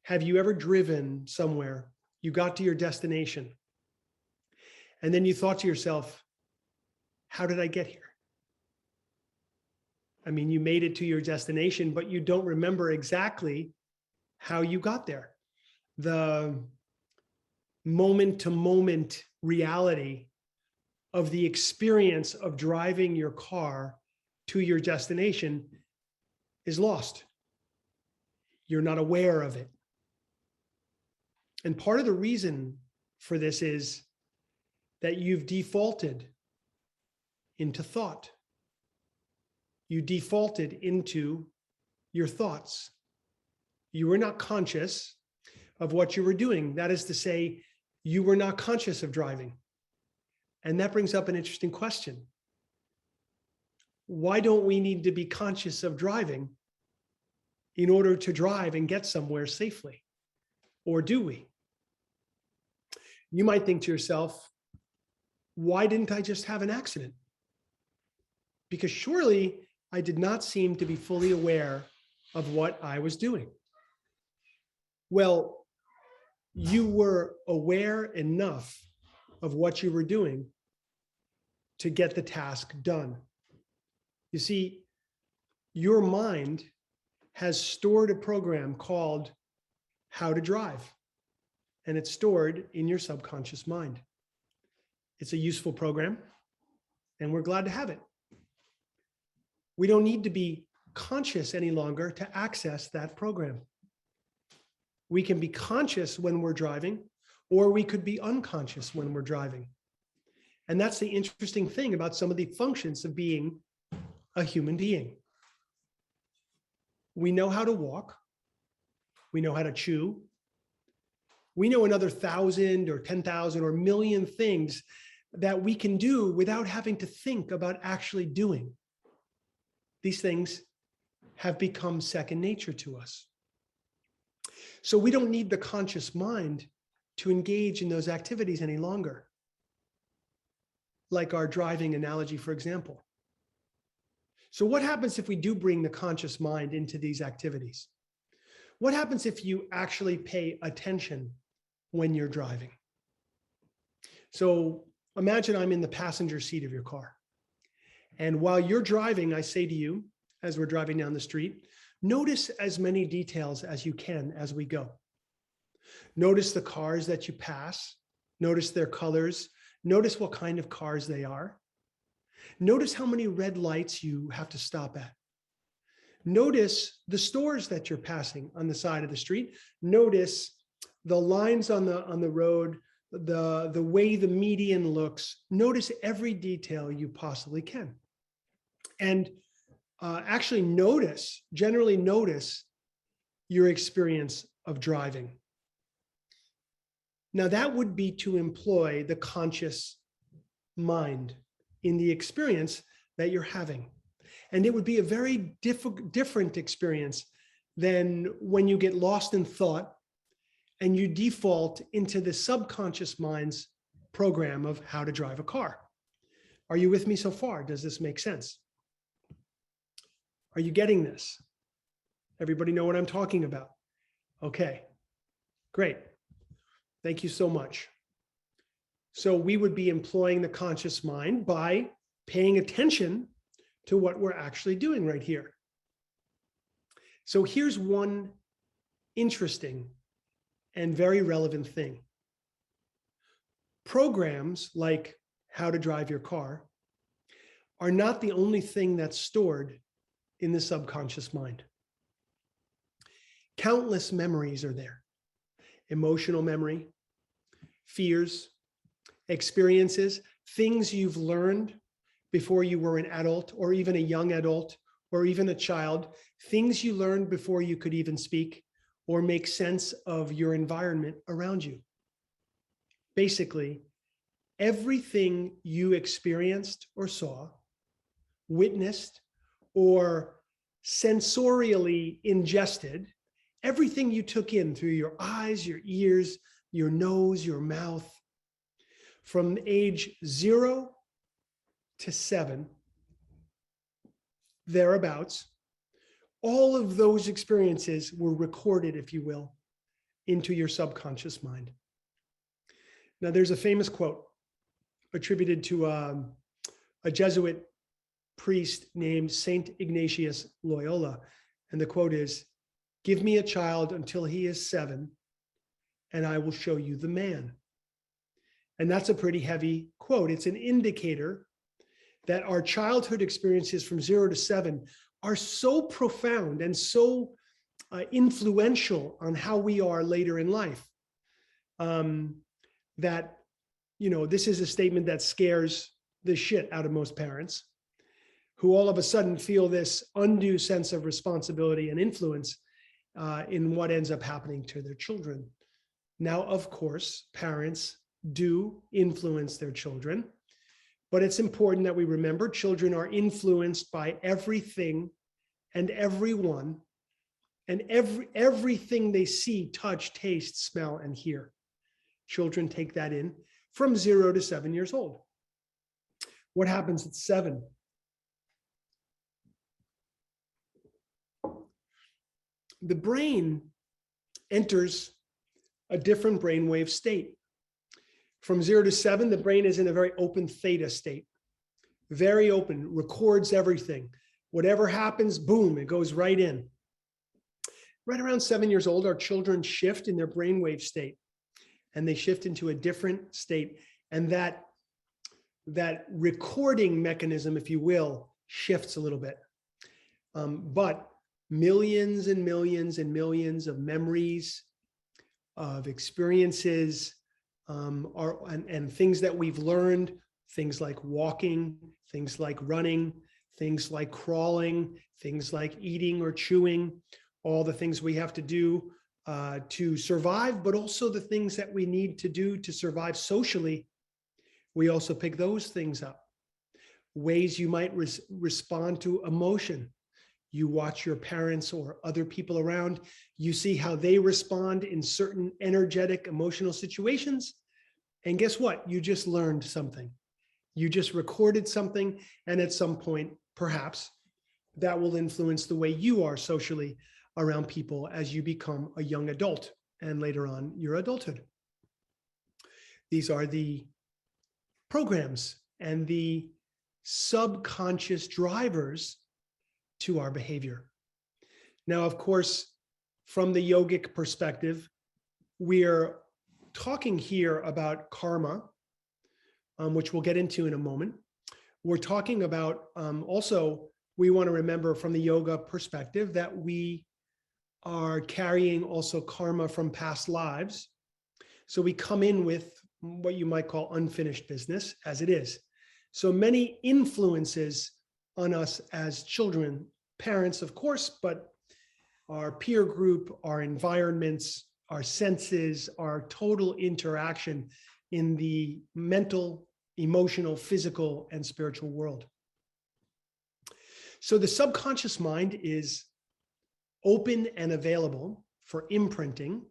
Have you ever driven somewhere, you got to your destination, and then you thought to yourself, how did I get here? I mean, you made it to your destination, but you don't remember exactly how you got there. The moment to moment reality of the experience of driving your car to your destination is lost. You're not aware of it. And part of the reason for this is that you've defaulted into thought. You defaulted into your thoughts. You were not conscious of what you were doing. That is to say, you were not conscious of driving. And that brings up an interesting question. Why don't we need to be conscious of driving in order to drive and get somewhere safely? Or do we? You might think to yourself, why didn't I just have an accident? Because surely I did not seem to be fully aware of what I was doing. Well, you were aware enough of what you were doing to get the task done. You see, your mind has stored a program called How to Drive, and it's stored in your subconscious mind. It's a useful program, and we're glad to have it. We don't need to be conscious any longer to access that program. We can be conscious when we're driving, or we could be unconscious when we're driving. And that's the interesting thing about some of the functions of being a human being. We know how to walk. We know how to chew. We know another 1,000 or 10,000 or million things that we can do without having to think about actually doing. These things have become second nature to us. So we don't need the conscious mind to engage in those activities any longer. Like our driving analogy, for example. So what happens if we do bring the conscious mind into these activities? What happens if you actually pay attention when you're driving? So imagine I'm in the passenger seat of your car. And while you're driving, I say to you, as we're driving down the street, notice as many details as you can as we go. Notice the cars that you pass. Notice their colors. Notice what kind of cars they are. Notice how many red lights you have to stop at. Notice the stores that you're passing on the side of the street. Notice the lines on the road, the way the median looks. Notice every detail you possibly can. And actually generally notice your experience of driving. Now that would be to employ the conscious mind in the experience that you're having. And it would be a very different experience than when you get lost in thought and you default into the subconscious mind's program of how to drive a car. Are you with me so far? Does this make sense? Are you getting this? Everybody know what I'm talking about? Okay, great. Thank you so much. So we would be employing the conscious mind by paying attention to what we're actually doing right here. So here's one interesting and very relevant thing. Programs like How to Drive Your Car are not the only thing that's stored in the subconscious mind. Countless memories are there. Emotional memory, fears, experiences, things you've learned before you were an adult or even a young adult or even a child, things you learned before you could even speak or make sense of your environment around you. Basically, everything you experienced or saw, witnessed, or sensorially ingested, everything you took in through your eyes, your ears, your nose, your mouth, from age 0 to 7, thereabouts, all of those experiences were recorded, if you will, into your subconscious mind. Now, there's a famous quote attributed to a Jesuit priest named Saint Ignatius Loyola. And the quote is, "Give me a child until he is 7, and I will show you the man." And that's a pretty heavy quote. It's an indicator that our childhood experiences from 0 to 7 are so profound and so influential on how we are later in life. That, this is a statement that scares the shit out of most parents, who all of a sudden feel this undue sense of responsibility and influence in what ends up happening to their children. Now, of course, parents do influence their children, but it's important that we remember children are influenced by everything and everyone and everything they see, touch, taste, smell, and hear. Children take that in from 0 to 7 years old. What happens at 7? The brain enters a different brainwave state. From 0 to 7, the brain is in a very open theta state. Very open, records everything. Whatever happens, boom, it goes right in. Right around 7 years old, our children shift in their brainwave state, and they shift into a different state. And that recording mechanism, if you will, shifts a little bit. But millions and millions and millions of memories, of experiences, and things that we've learned, things like walking, things like running, things like crawling, things like eating or chewing, all the things we have to do to survive, but also the things that we need to do to survive socially. We also pick those things up. Ways you might respond to emotion. You watch your parents or other people around, you see how they respond in certain energetic, emotional situations. And guess what? You just learned something. You just recorded something. And at some point, perhaps, that will influence the way you are socially around people as you become a young adult and later on your adulthood. These are the programs and the subconscious drivers to our behavior. Now, of course, from the yogic perspective, we're talking here about karma, which we'll get into in a moment. We're talking about also, we want to remember from the yoga perspective that we are carrying also karma from past lives. So we come in with what you might call unfinished business as it is. So many influences on us as children, parents, of course, but our peer group, our environments, our senses, our total interaction in the mental, emotional, physical, and spiritual world. So the subconscious mind is open and available for imprinting,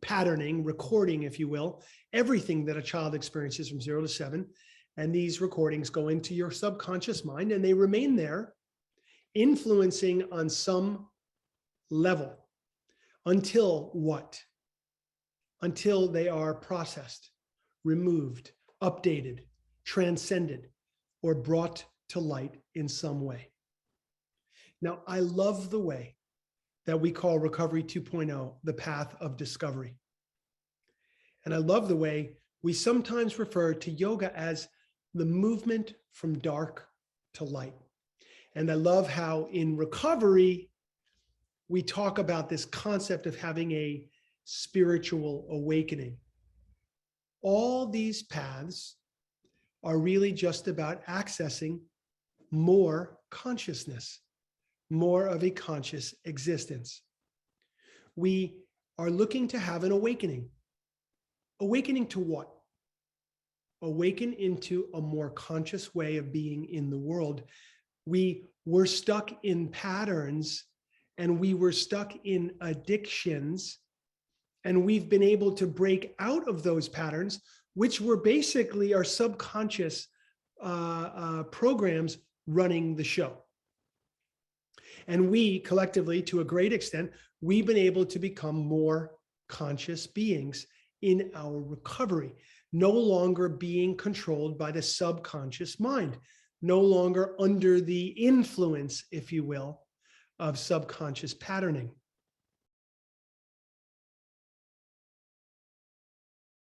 patterning, recording, if you will, everything that a child experiences from 0 to 7. And these recordings go into your subconscious mind and they remain there, influencing on some level until what? Until they are processed, removed, updated, transcended, or brought to light in some way. Now, I love the way that we call Recovery 2.0 the path of discovery. And I love the way we sometimes refer to yoga as the movement from dark to light. And I love how in recovery, we talk about this concept of having a spiritual awakening. All these paths are really just about accessing more consciousness, more of a conscious existence. We are looking to have an awakening. Awakening to what? Awaken into a more conscious way of being in the world. We were stuck in patterns and we were stuck in addictions, and we've been able to break out of those patterns, which were basically our subconscious programs running the show. And we collectively, to a great extent, we've been able to become more conscious beings in our recovery, no longer being controlled by the subconscious mind, no longer under the influence, if you will, of subconscious patterning.